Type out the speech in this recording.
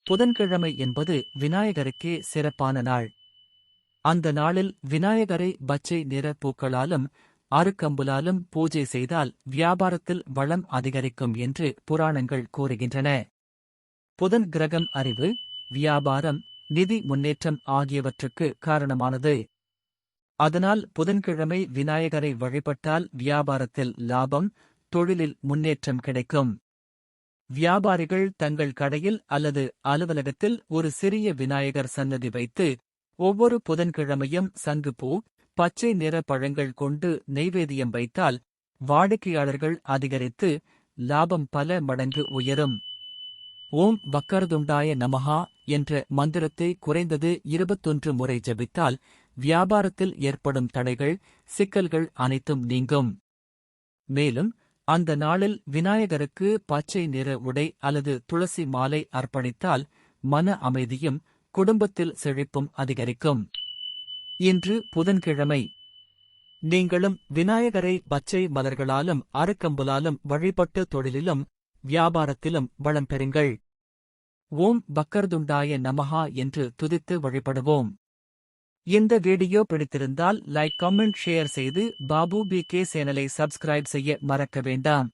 புதன்கிழமை என்பது விநாயகருக்கே சிறப்பான நாள். அந்த நாளில் விநாயகரை பச்சை நிற பூக்களாலும் அருக்கம்புலாலும் பூஜை செய்தால் வியாபாரத்தில் வளம் அதிகரிக்கும் என்று புராணங்கள் கூறுகின்றன. புதன் கிரகம் அறிவு, வியாபாரம், நிதி முன்னேற்றம் ஆகியவற்றுக்கு காரணமானது. அதனால் புதன்கிழமை விநாயகரை வழிபட்டால் வியாபாரத்தில் லாபம், தொழிலில் முன்னேற்றம் கிடைக்கும். வியாபாரிகள் தங்கள் கடையில் அல்லது அலுவலகத்தில் ஒரு சிறிய விநாயகர் சன்னதி வைத்து ஒவ்வொரு புதன்கிழமையும் சங்குப்பூ, பச்சை நிற பழங்கள் கொண்டு நெய்வேதியம் வைத்தால் வாடிக்கையாளர்கள் அதிகரித்து லாபம் பல மடங்கு உயரும். ஓம் வக்கரதுண்டாய நமஹா என்ற மந்திரத்தை குறைந்தது 21 முறை ஜபித்தால் வியாபாரத்தில் ஏற்படும் தடைகள், சிக்கல்கள் அனைத்தும் நீங்கும். மேலும் அந்த நாளில் விநாயகருக்கு பச்சை நிற உடை அல்லது துளசி மாலை அர்ப்பணித்தால் மன அமைதியும் குடும்பத்தில் செழிப்பும் அதிகரிக்கும். இன்று புதன்கிழமை. நீங்களும் விநாயகரை பச்சை மலர்களாலும் அருக்கம்புலாலும் வழிபட்டு தொழிலிலும் வியாபாரத்திலும் வளம் பெறுங்கள். ஓம் பக்கரதுண்டாய நமஹா என்று துதித்து வழிபடுவோம். இந்த வீடியோ பிடித்திருந்தால் லைக், கமெண்ட், ஷேர் செய்து பாபு BK சேனலை சப்ஸ்கிரைப் செய்ய மறக்க வேண்டாம்.